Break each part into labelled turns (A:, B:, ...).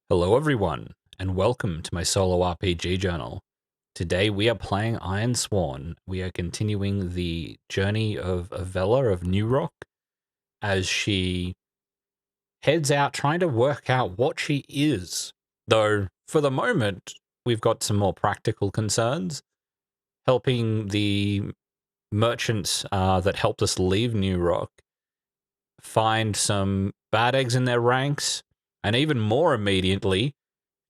A: Hello everyone, and welcome to my solo RPG journal. Today we are playing Ironsworn. We are continuing the journey of Avella of New Rock as she heads out trying to work out what she is. Though, for the moment, we've got some more practical concerns, helping the merchants that helped us leave New Rock find some bad eggs in their ranks, and even more immediately,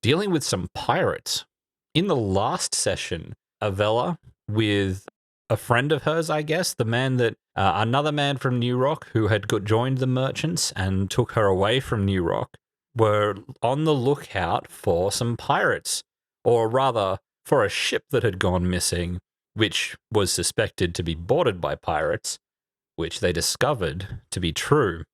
A: dealing with some pirates. In the last session, Avella, with a friend of hers, I guess, the man that another man from New Rock who had joined the merchants and took her away from New Rock, were on the lookout for some pirates, or rather, for a ship that had gone missing, which was suspected to be boarded by pirates, which they discovered to be true.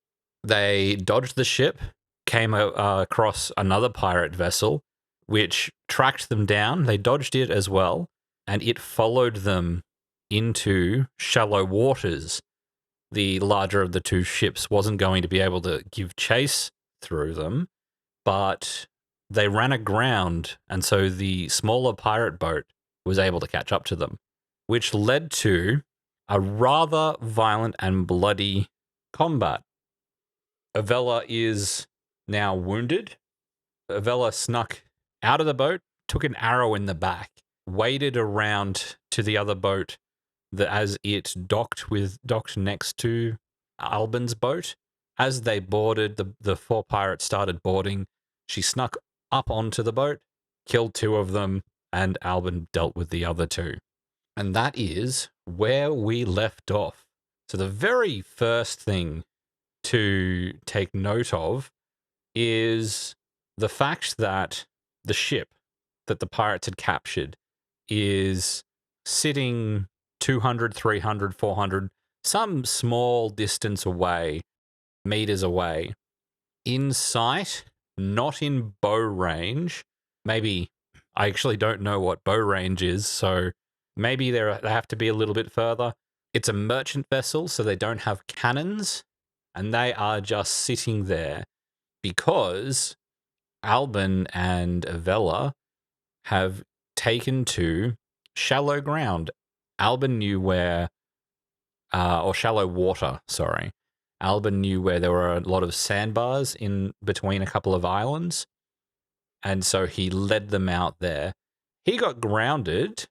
A: They dodged the ship, came across another pirate vessel, which tracked them down. They dodged it as well, and it followed them into shallow waters. The larger of the two ships wasn't going to be able to give chase through them, but they ran aground, and so the smaller pirate boat was able to catch up to them, which led to a rather violent and bloody combat. Avella is now wounded. Avella snuck out of the boat, took an arrow in the back, waded around to the other boat as it docked next to Alban's boat. As they boarded, the four pirates started boarding. She snuck up onto the boat, killed two of them, and Alban dealt with the other two. And that is where we left off. So the very first thing to take note of is the fact that the ship that the pirates had captured is sitting 200, 300, 400, some small distance away, meters away, in sight, not in bow range. Maybe, I actually don't know what bow range is, so maybe they have to be a little bit further. It's a merchant vessel, so they don't have cannons, and they are just sitting there because Alban and Avella have taken to shallow ground. Alban knew where, or shallow water, sorry. Alban knew where there were a lot of sandbars in between a couple of islands, and so he led them out there. He got grounded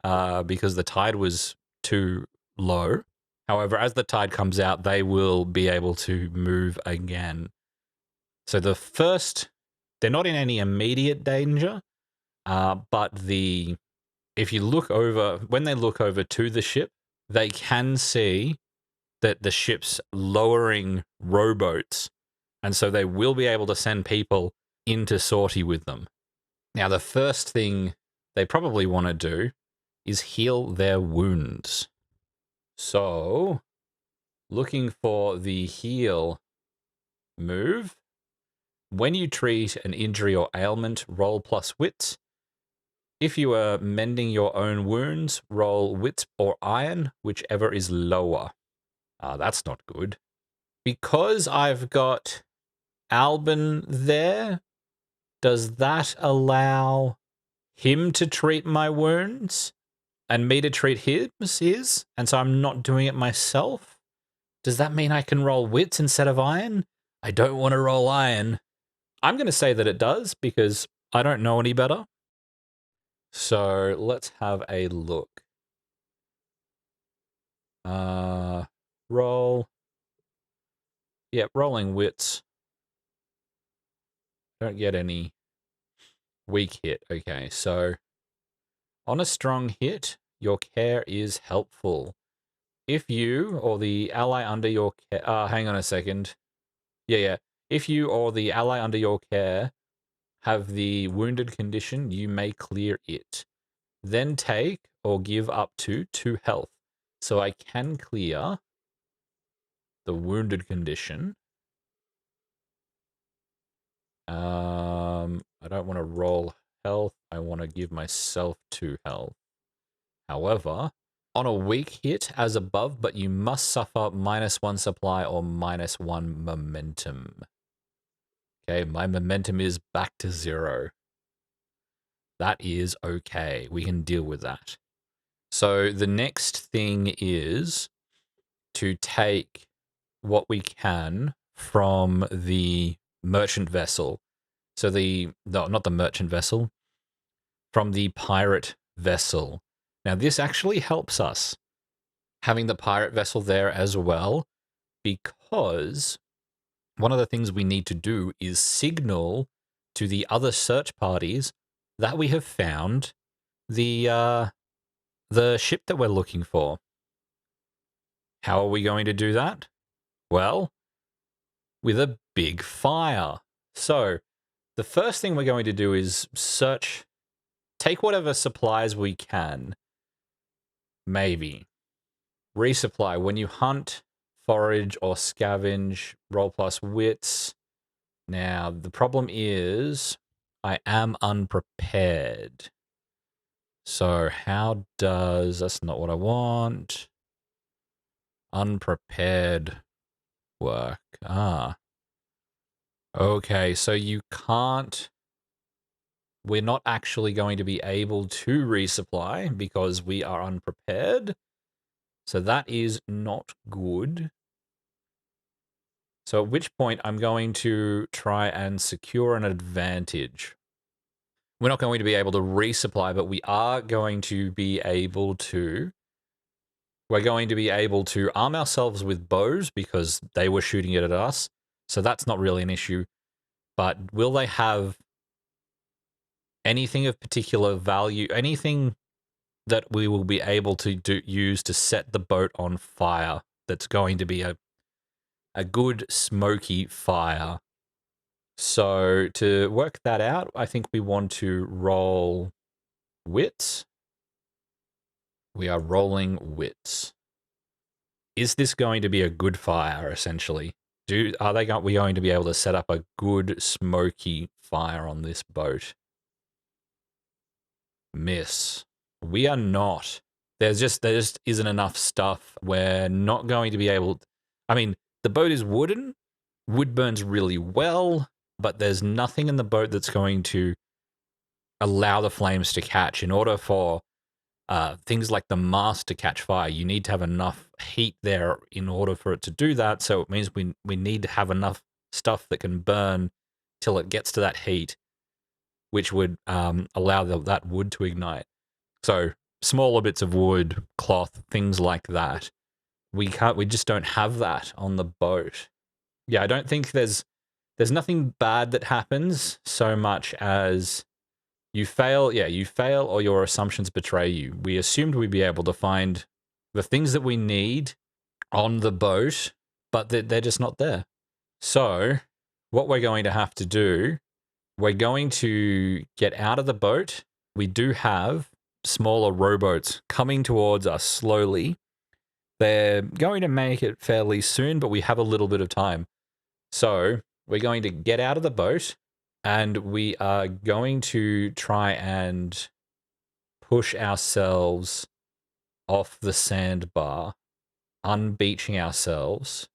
A: because the tide was too low. However, as the tide comes out, they will be able to move again. So they're not in any immediate danger, but if you look over, when they look over to the ship, they can see that the ship's lowering rowboats, and so they will be able to send people into sortie with them. Now, the first thing they probably want to do is heal their wounds. So, looking for the heal move. When you treat an injury or ailment, roll plus wits. If you are mending your own wounds, roll wits or iron, whichever is lower. That's not good. Because I've got Alban there, does that allow him to treat my wounds and me to treat his? And so I'm not doing it myself? Does that mean I can roll wits instead of iron? I don't want to roll iron. I'm going to say that it does because I don't know any better. So let's have a look. Roll. Yep, rolling wits. Don't get any weak hit. Okay, so on a strong hit, your care is helpful. If you or the ally under your care... hang on a second. Yeah. If you or the ally under your care have the wounded condition, you may clear it. Then take or give up to 2 health. So I can clear the wounded condition. I don't want to roll health. I want to give myself 2 health. However, on a weak hit as above, but you must suffer -1 supply or -1 momentum. Okay, my momentum is back to 0. That is okay. We can deal with that. So the next thing is to take what we can from the merchant vessel. So no, not the merchant vessel, from the pirate vessel. Now this actually helps us, having the pirate vessel there as well, because one of the things we need to do is signal to the other search parties that we have found the ship that we're looking for. How are we going to do that? Well, with a big fire. So the first thing we're going to do is take whatever supplies we can. Maybe resupply. When you hunt, forage, or scavenge, roll plus wits. Now, the problem is I am unprepared. So that's not what I want. Unprepared work. Okay, so we're not actually going to be able to resupply because we are unprepared. So that is not good. So at which point I'm going to try and secure an advantage. We're not going to be able to resupply, but we are going to be able to... We're going to be able to arm ourselves with bows because they were shooting it at us. So that's not really an issue. But will they have anything of particular value? Anything that we will be able to use to set the boat on fire that's going to be a good smoky fire? So to work that out, I think we want to roll wits. We are rolling wits. Is this going to be a good fire, essentially? We going to be able to set up a good smoky fire on this boat? Miss. We are not. There just isn't enough stuff. We're not going to be able... I mean, the boat is wooden. Wood burns really well, but there's nothing in the boat that's going to allow the flames to catch. In order for things like the mast to catch fire, you need to have enough heat there in order for it to do that. So it means we need to have enough stuff that can burn till it gets to that heat, which would allow that wood to ignite. So smaller bits of wood, cloth, things like that. We just don't have that on the boat. Yeah, I don't think there's nothing bad that happens so much as you fail or your assumptions betray you. We assumed we'd be able to find the things that we need on the boat, but they're just not there. So what we're going to have to do, we're going to get out of the boat. We do have smaller rowboats coming towards us slowly. They're going to make it fairly soon, but we have a little bit of time. So we're going to get out of the boat and we are going to try and push ourselves off the sandbar, unbeaching ourselves.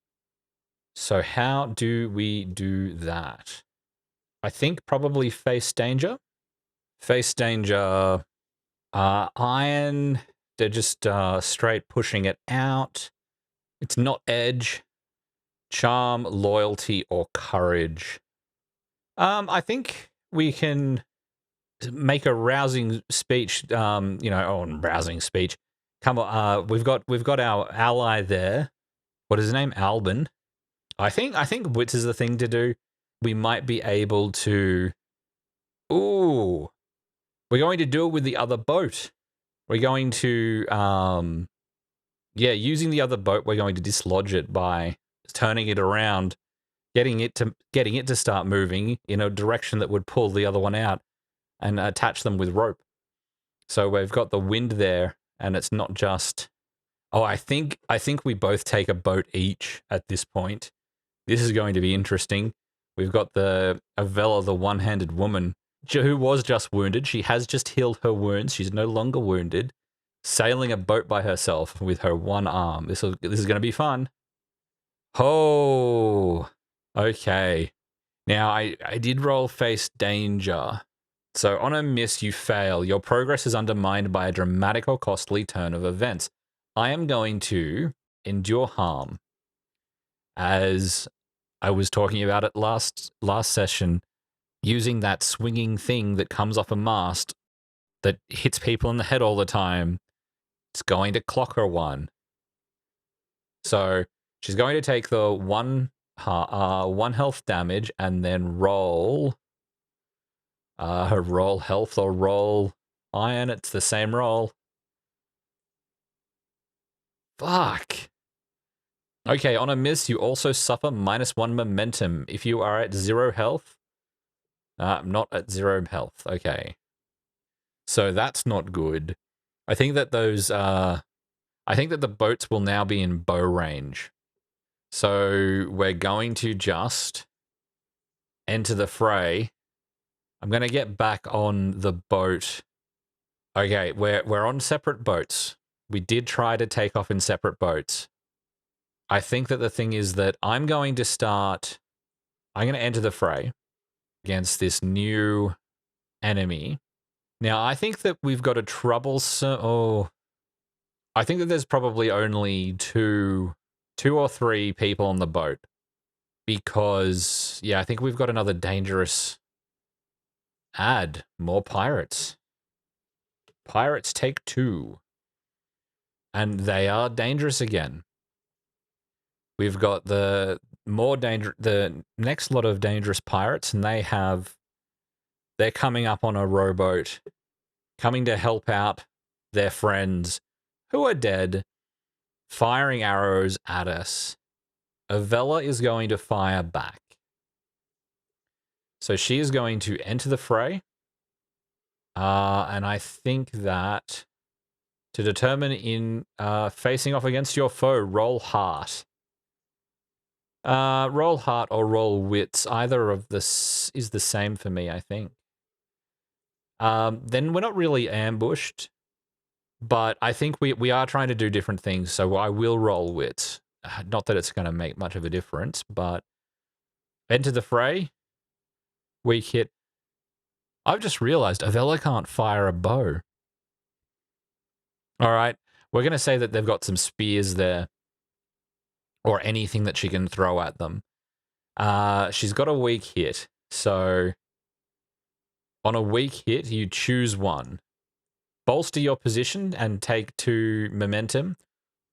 A: So how do we do that? I think probably face danger. Face danger, iron, they're just straight pushing it out. It's not edge, charm, loyalty, or courage. I think we can make a rousing speech, rousing speech. Come on, we've got our ally there. What is his name? Alban. I think wits is the thing to do. We might be able to... Ooh. We're going to do it with the other boat. We're going to using the other boat, we're going to dislodge it by turning it around, getting it to start moving in a direction that would pull the other one out and attach them with rope. So we've got the wind there, and it's not just... Oh, I think we both take a boat each at this point. This is going to be interesting. We've got the Avella, the one-handed woman, who was just wounded. She has just healed her wounds. She's no longer wounded. Sailing a boat by herself with her one arm. This is going to be fun. Oh, okay. Now, I did roll face danger. So on a miss, you fail. Your progress is undermined by a dramatic or costly turn of events. I am going to endure harm. As I was talking about it last session, using that swinging thing that comes off a mast that hits people in the head all the time. It's going to clock her one. So she's going to take the one health damage and then roll her roll health or roll iron. It's the same roll. Fuck. Okay, on a miss, you also suffer -1 momentum. If you are at 0 health, not at 0 health. Okay. So that's not good. I think that I think that the boats will now be in bow range. So we're going to just enter the fray. I'm going to get back on the boat. Okay, we're on separate boats. We did try to take off in separate boats. I think that the thing is that I'm going to enter the fray against this new enemy. Now, I think that we've got a troublesome... Oh, I think that there's probably only two or three people on the boat. Because, yeah, I think we've got another dangerous ad. More pirates. Pirates take 2. And they are dangerous again. We've got the next lot of dangerous pirates, and they're coming up on a rowboat, coming to help out their friends who are dead, firing arrows at us. Avella is going to fire back. So she is going to enter the fray. And I think that to determine in facing off against your foe, roll heart. Roll heart or roll wits. Either of this is the same for me, I think. Then we're not really ambushed, but I think we are trying to do different things, so I will roll wits. Not that it's going to make much of a difference, but enter the fray. Weak hit. I've just realized Avella can't fire a bow. All right, we're going to say that they've got some spears there, or anything that she can throw at them. She's got a weak hit, so on a weak hit, you choose one. Bolster your position and take 2 momentum,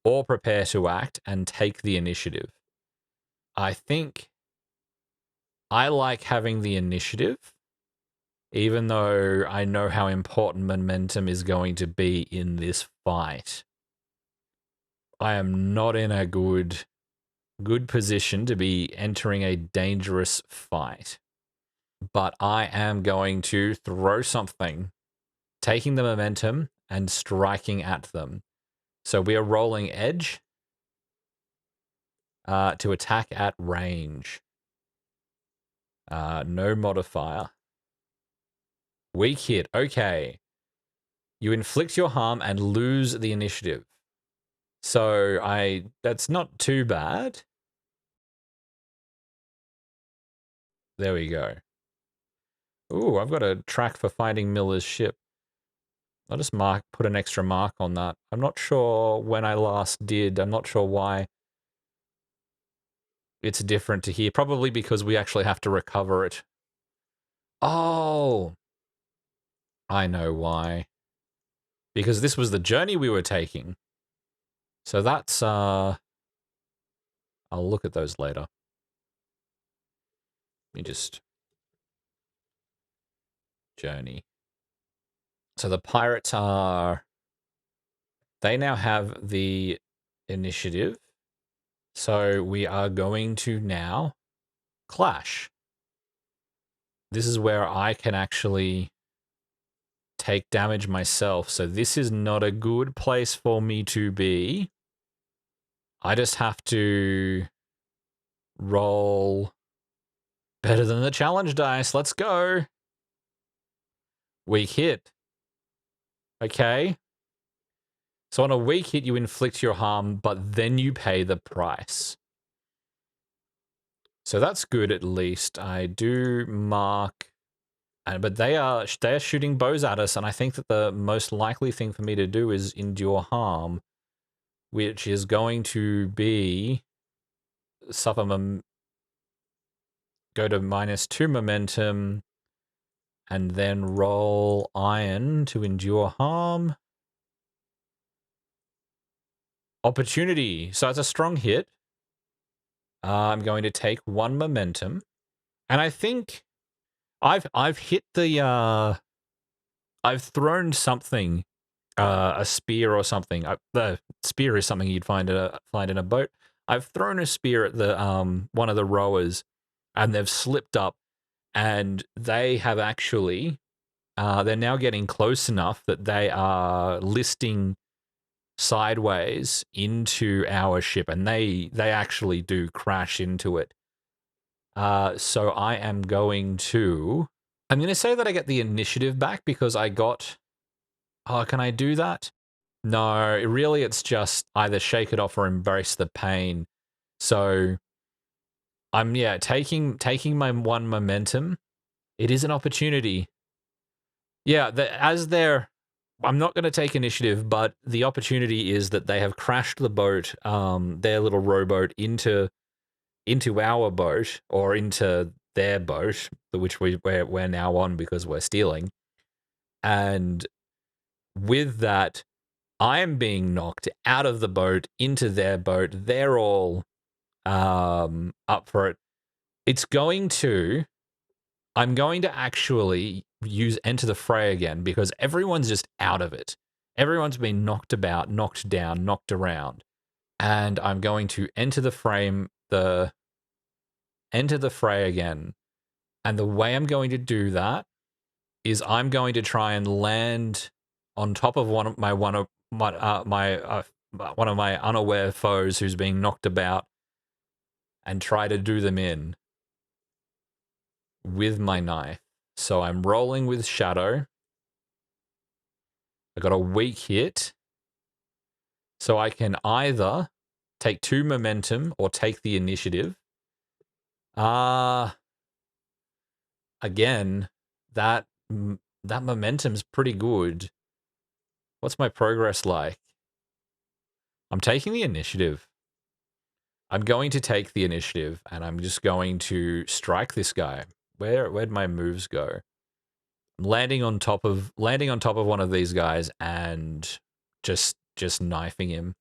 A: or prepare to act and take the initiative. I think I like having the initiative, even though I know how important momentum is going to be in this fight. I am not in a good position to be entering a dangerous fight. But I am going to throw something, taking the momentum and striking at them. So we are rolling edge to attack at range. No modifier. Weak hit. Okay. You inflict your harm and lose the initiative. So that's not too bad. There we go. Ooh, I've got a track for finding Miller's ship. I'll just put an extra mark on that. I'm not sure when I last did. I'm not sure why it's different to here. Probably because we actually have to recover it. Oh, I know why. Because this was the journey we were taking. So that's, I'll look at those later. Let me just... Journey. So the pirates are... They now have the initiative. So we are going to now clash. This is where I can actually take damage myself. So this is not a good place for me to be. I just have to roll better than the challenge dice. Let's go. Weak hit. Okay. So on a weak hit, you inflict your harm, but then you pay the price. So that's good at least. I do mark, but they are shooting bows at us, and I think that the most likely thing for me to do is endure harm, which is going to be suffer go to -2 momentum, and then roll iron to endure harm. Opportunity. So it's a strong hit. I'm going to take 1 momentum, and I think I've hit the I've thrown something, a spear or something. The spear is something you'd find in a boat. I've thrown a spear at the one of the rowers, and they've slipped up, and they have actually they're now getting close enough that they are listing sideways into our ship, and they actually do crash into it. So I am going to. I'm going to say that I get the initiative back because I got. Oh, can I do that? No, really, it's just either shake it off or embrace the pain. So I'm taking my 1 momentum. It is an opportunity. Yeah, as they're. I'm not going to take initiative, but the opportunity is that they have crashed the boat, their little rowboat, into our boat or into their boat, which we're now on because we're stealing. And with that, I am being knocked out of the boat into their boat. They're all up for it. I'm going to actually use Enter the Fray again because everyone's just out of it. Everyone's been knocked about, knocked down, knocked around. And I'm going to enter the fray again. And the way I'm going to do that is I'm going to try and land on top of one of my unaware foes who's being knocked about and try to do them in with my knife. So I'm rolling with shadow. I got a weak hit. So I can either take 2 momentum or take the initiative. Again, that momentum's pretty good. What's my progress like? I'm taking the initiative. I'm going to take the initiative, and I'm just going to strike this guy. Where'd my moves go? I'm landing on top of one of these guys and just knifing him.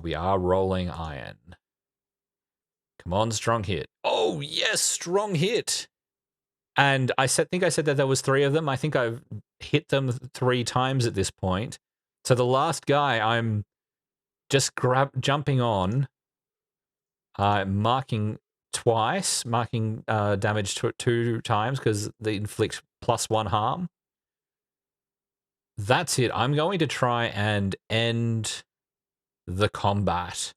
A: We are rolling iron. Come on, strong hit. Oh yes, strong hit. And think I said that there was 3 of them. I think I've hit them 3 times at this point. So the last guy, I'm just jumping on, marking twice, marking damage 2 times because they inflict +1 harm. That's it. I'm going to try and end the combat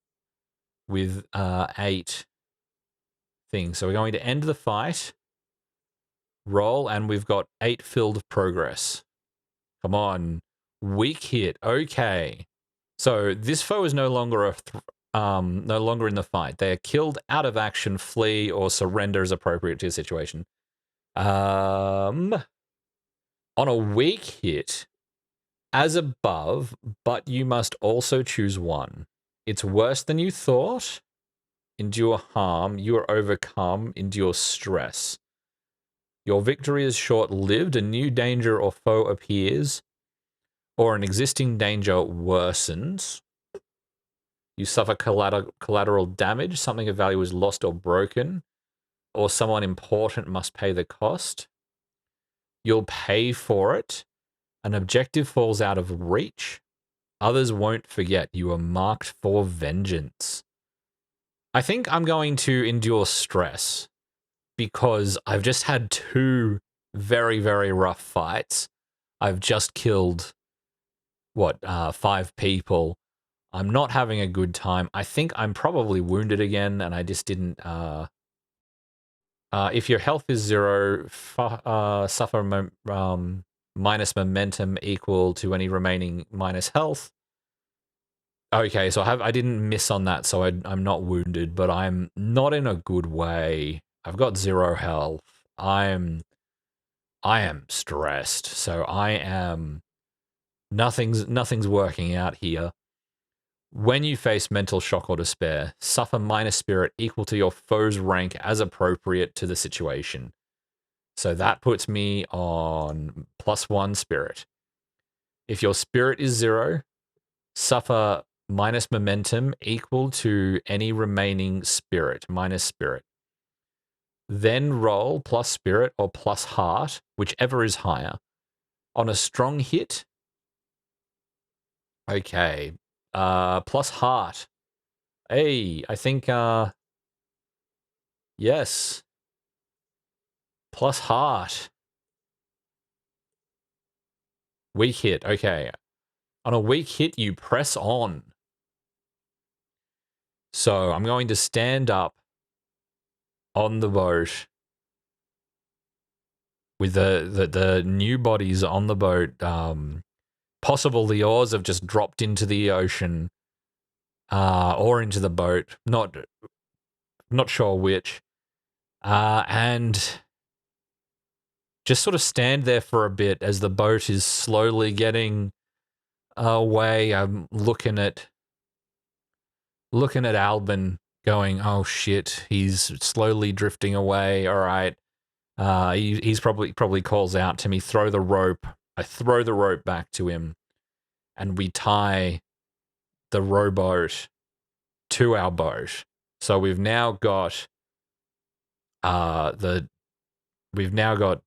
A: with 8 things. So we're going to end the fight, roll, and we've got 8 filled progress. Come on. Weak hit. Okay. So this foe is no longer no longer in the fight. They are killed out of action, flee, or surrender as appropriate to your situation. On a weak hit, as above, but you must also choose one. It's worse than you thought. Endure harm. You are overcome. Endure stress. Your victory is short-lived. A new danger or foe appears, or an existing danger worsens. You suffer collateral damage. Something of value is lost or broken, or someone important must pay the cost. You'll pay for it. An objective falls out of reach. Others won't forget. You are marked for vengeance. I think I'm going to endure stress because I've just had 2 very, very rough fights. I've just killed, 5 people. I'm not having a good time. I think I'm probably wounded again, and I just didn't. If your health is 0, suffer minus momentum equal to any remaining minus health. Okay, so I didn't miss on that, so I'm not wounded, but I'm not in a good way. I've got 0 health. I am stressed, so I am nothing's working out here. When you face mental shock or despair, suffer minus spirit equal to your foe's rank as appropriate to the situation. So that puts me on +1 spirit. If your spirit is 0, suffer minus momentum equal to any remaining spirit, minus spirit. Then roll plus spirit or plus heart, whichever is higher. On a strong hit, okay, plus heart. Hey, I think, yes, plus heart. Weak hit, okay. On a weak hit, you press on. So I'm going to stand up on the boat with the new bodies on the boat. Possible the oars have just dropped into the ocean or into the boat. Not sure which. And just sort of stand there for a bit as the boat is slowly getting away. I'm looking at Alban going, oh shit, he's slowly drifting away. All right. He's probably calls out to me, throw the rope. I throw the rope back to him and we tie the rowboat to our boat. So we've now got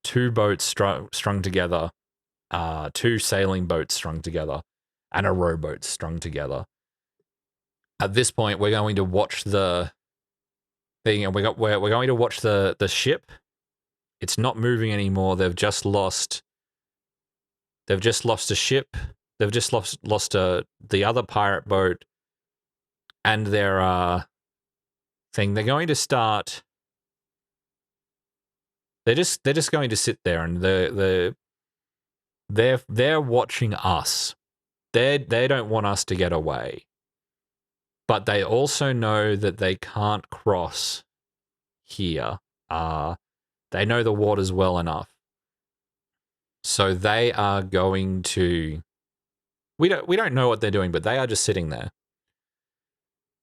A: two boats strung together, two sailing boats strung together, and a rowboat strung together. At this point, we're going to watch the thing, and we're going to watch the ship. It's not moving anymore. They've just lost a ship. They've just lost the other pirate boat, and their thing. They're going to start. They're just going to sit there, and they're watching us. They don't want us to get away, but they also know that they can't cross here. They know the waters well enough, so they are going to. We don't know what they're doing, but they are just sitting there.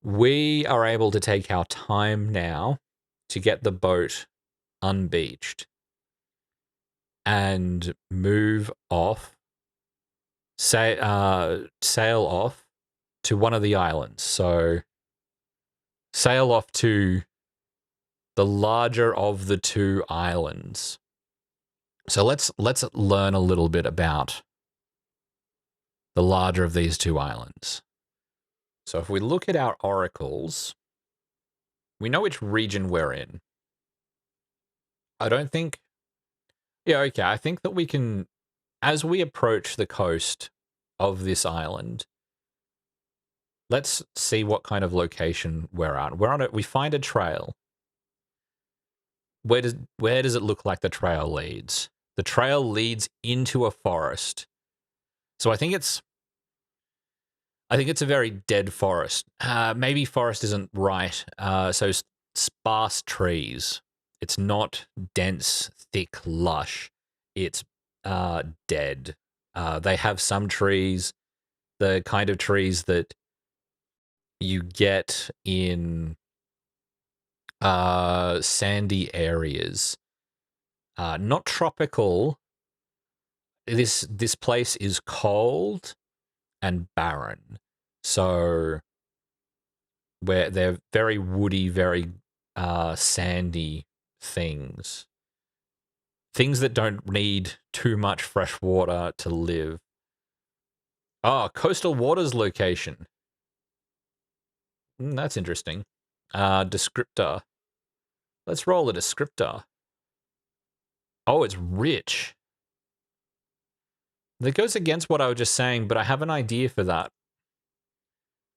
A: We are able to take our time now to get the boat unbeached and move off, sail off to one of the islands. So sail off to the larger of the two islands. So let's learn a little bit about the larger of these two islands. So if we look at our oracles, we know which region we're in. I don't think... Yeah, okay. I think that we can, as we approach the coast of this island, let's see what kind of location we're at. We're on it. We find a trail. Where does it look like the trail leads? The trail leads into a forest. So I think it's a very dead forest. Maybe forest isn't right. So sparse trees. It's not dense, thick, lush. It's dead. They have some trees, the kind of trees that you get in sandy areas. Not tropical. This place is cold and barren. So where they're very woody, very sandy things. Things that don't need too much fresh water to live. Oh, coastal waters location. That's interesting. Descriptor. Let's roll a descriptor. Oh, it's rich. That goes against what I was just saying, but I have an idea for that.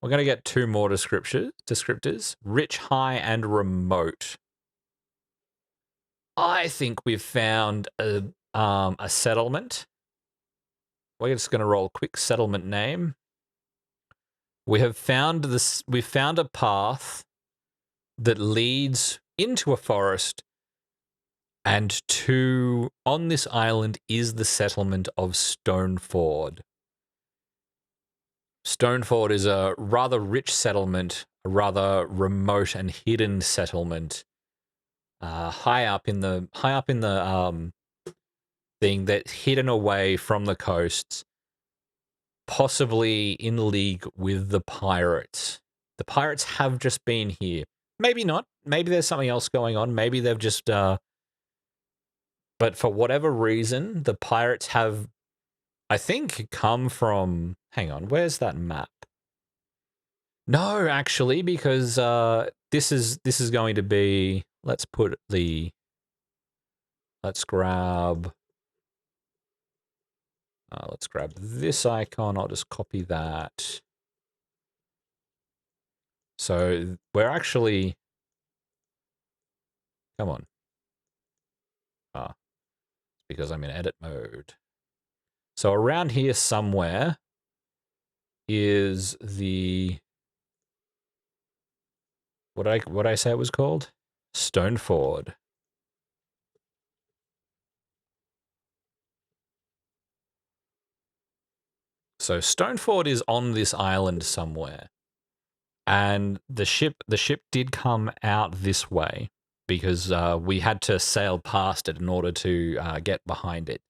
A: We're going to get two more descriptors. Rich, high, and remote. I think we've found a settlement. We're just going to roll a quick settlement name. We have found this. We found a path that leads into a forest, and on this island is the settlement of Stoneford. Stoneford is a rather rich settlement, a rather remote and hidden settlement, high up in the thing that's hidden away from the coasts, possibly in league with the pirates. The pirates have just been here. Maybe not. Maybe there's something else going on. Maybe they've just. But for whatever reason, the pirates have, I think, come from. Hang on, where's that map? No, actually, because this is going to be. Let's put the. Let's grab. Let's grab this icon. I'll just copy that. So we're actually. Come on. Because I'm in edit mode. So around here somewhere is the. What I say it was called? Stoneford. So Stoneford is on this island somewhere. And the ship did come out this way because we had to sail past it in order to get behind it.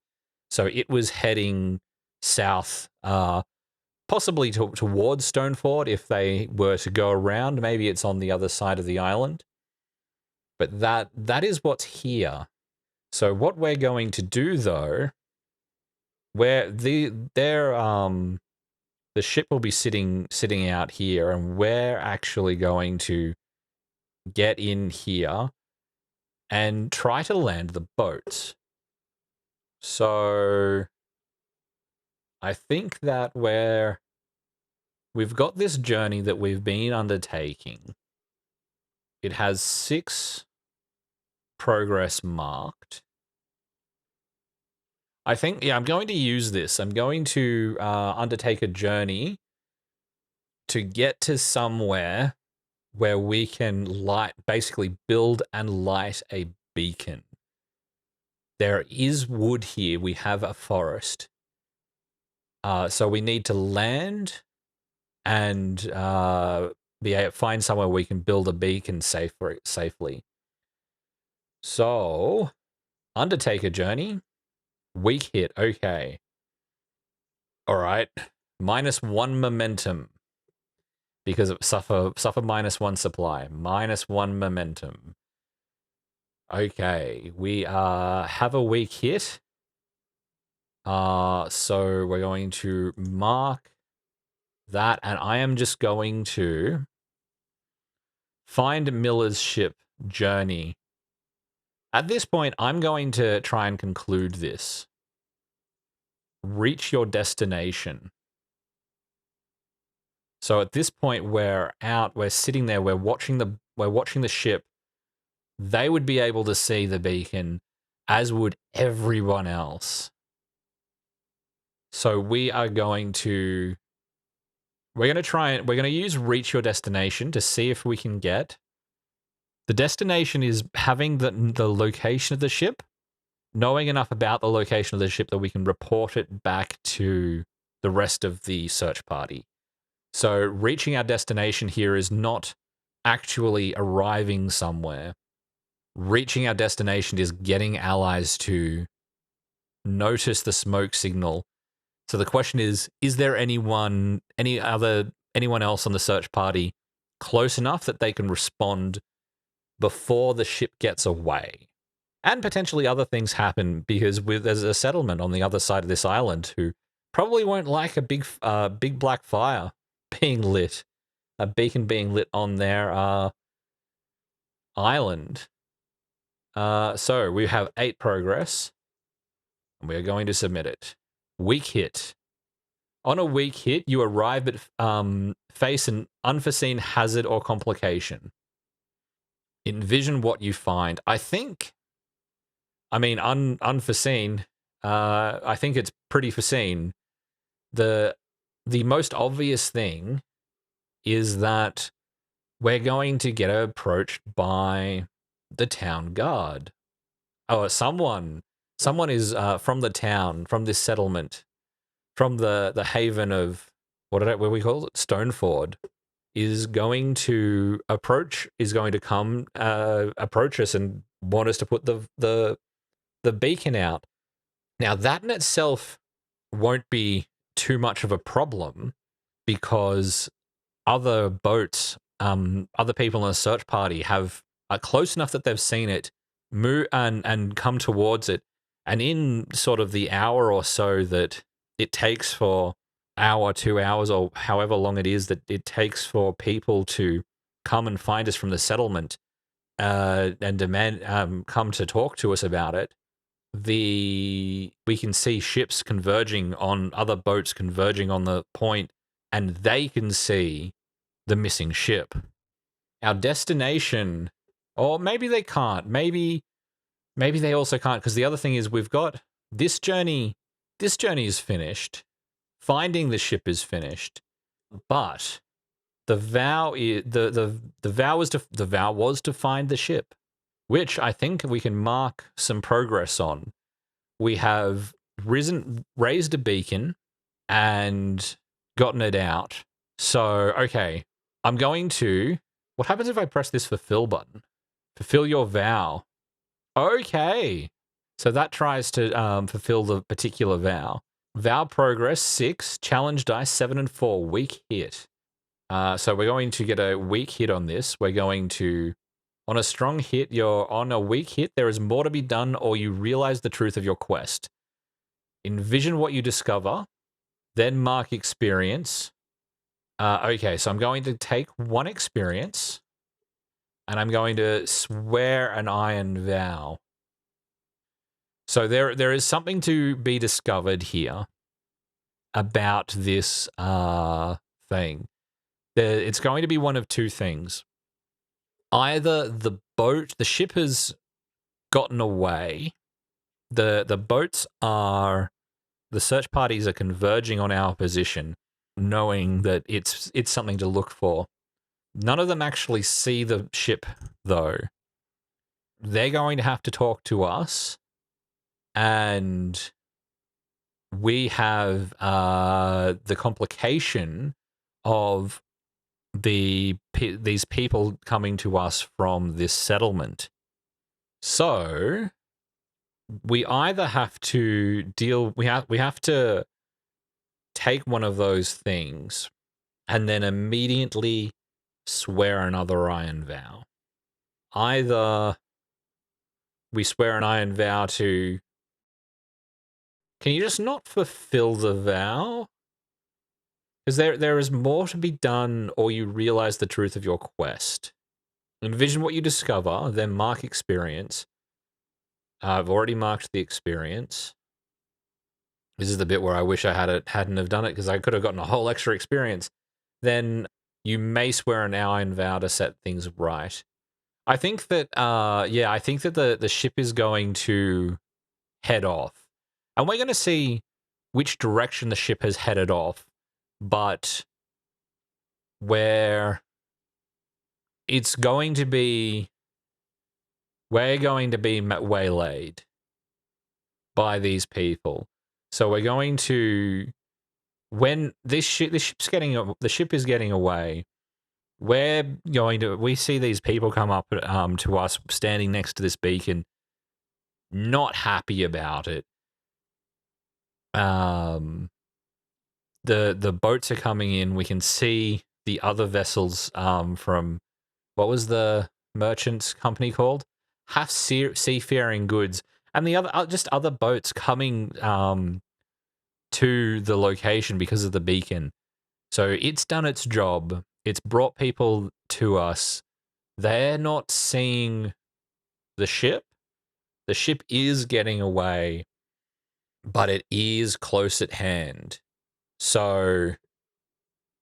A: So it was heading south, possibly towards Stoneford if they were to go around. Maybe it's on the other side of the island. But that is what's here. So what we're going to do though, where the ship will be sitting out here, and we're actually going to get in here and try to land the boat. So I think that we've got this journey that we've been undertaking. It has 6 progress marked. I think, yeah, I'm going to use this. I'm going to undertake a journey to get to somewhere where we can basically build and light a beacon. There is wood here. We have a forest. So we need to land and find somewhere we can build a beacon safely. So, undertake a journey. Weak hit. Okay. All right. -1 momentum because of suffer -1 supply. -1 momentum. Okay, we have a weak hit. So we're going to mark that, and I am just going to find Miller's ship journey. At this point, I'm going to try and conclude this. Reach your destination. So at this point, we're sitting there, we're watching the ship. They would be able to see the beacon, as would everyone else. So we're going to use reach your destination to see if we can get. The destination is having the location of the ship, knowing enough about the location of the ship that we can report it back to the rest of the search party. So reaching our destination here is not actually arriving somewhere. Reaching our destination is getting allies to notice the smoke signal. So the question is there anyone else on the search party close enough that they can respond before the ship gets away? And potentially other things happen because there's a settlement on the other side of this island who probably won't like a big black fire being lit, a beacon being lit on their island. So we have 8 progress, and we are going to submit it. Weak hit. On a weak hit, you arrive at face an unforeseen hazard or complication. Envision what you find. Unforeseen. I think it's pretty foreseen. The most obvious thing is that we're going to get approached by the town guard. Oh, someone is from the town, from this settlement, from the haven of what we call it, Stoneford, is going to come approach us and want us to put the beacon out. Now that in itself won't be too much of a problem because other boats, other people in a search party are close enough that they've seen it move and come towards it. And in sort of the hour or so that it takes for hour, 2 hours, or however long it is that it takes for people to come and find us from the settlement and demand come to talk to us about it, we can see ships converging on other boats converging on the point, and they can see the missing ship. Our destination, or maybe they can't. Maybe they also can't, because the other thing is we've got this journey. This journey is finished. Finding the ship is finished, but the vow is the vow was to find the ship, which I think we can mark some progress on. We have raised a beacon and gotten it out. So, okay, I'm going to... What happens if I press this fulfill button? Fulfill your vow. Okay. So that tries to fulfill the particular vow. Vow progress 6, challenge dice 7 and 4, weak hit. So we're going to get a weak hit on this. We're going to... On a strong hit, on a weak hit, there is more to be done, or you realize the truth of your quest. Envision what you discover, then mark experience. Okay, so I'm going to take 1 experience, and I'm going to swear an iron vow. So there is something to be discovered here about this thing. It's going to be one of two things. Either the ship has gotten away. The search parties are converging on our position, knowing that it's something to look for. None of them actually see the ship, though. They're going to have to talk to us, and we have the complication of these people coming to us from this settlement. So we either have to we have to take one of those things and then immediately swear another iron vow. Either we swear an iron vow to... Can you just not fulfill the vow? Because there is more to be done, or you realize the truth of your quest. Envision what you discover, then mark experience. I've already marked the experience. This is the bit where I wish I hadn't have done it, because I could have gotten a whole extra experience. Then you may swear an iron vow to set things right. I think that, I think that the ship is going to head off. And we're going to see which direction the ship has headed off, but where it's going to be... We're going to be waylaid by these people. So we're going to... When the ship is getting away, we see these people come up to us standing next to this beacon, not happy about it. The boats are coming in. We can see the other vessels from... What was the merchant's company called? Half Seafaring Goods. And the other, just other boats coming to the location because of the beacon. So it's done its job. It's brought people to us. They're not seeing the ship. The ship is getting away, but it is close at hand. So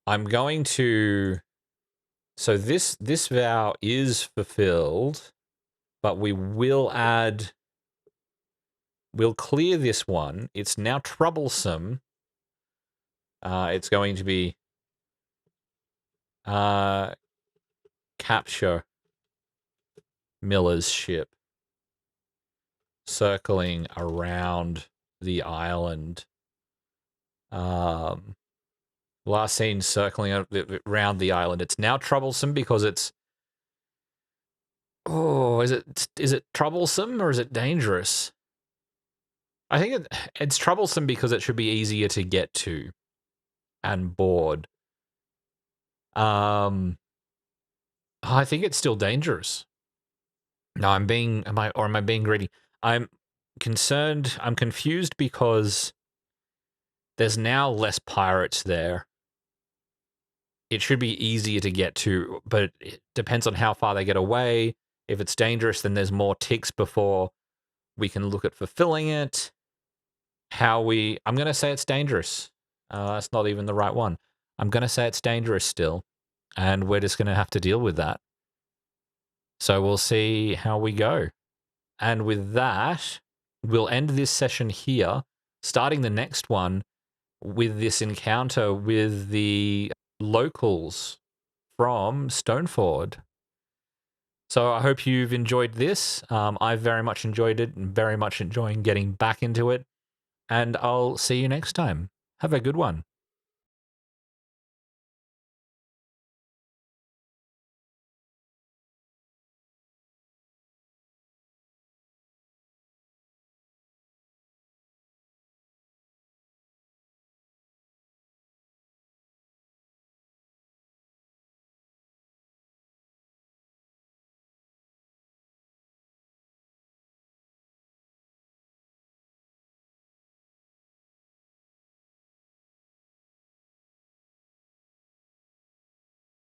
A: I'm going to... So this vow is fulfilled, but we'll clear this one. It's now troublesome. It's going to be Capture Miller's ship, circling around the island. Last seen circling around the island. It's now troublesome because it's. Oh, is it troublesome or is it dangerous? I think it's troublesome because it should be easier to get to and board. I think it's still dangerous. No, am I being greedy? I'm concerned, I'm confused because there's now less pirates there. It should be easier to get to, but it depends on how far they get away. If it's dangerous, then there's more ticks before we can look at fulfilling it. I'm going to say it's dangerous. That's not even the right one. I'm going to say it's dangerous still, and we're just going to have to deal with that. So we'll see how we go. And with that, we'll end this session here, starting the next one with this encounter with the locals from Stoneford. So I hope you've enjoyed this. I very much enjoyed it and very much enjoying getting back into it. And I'll see you next time. Have a good one.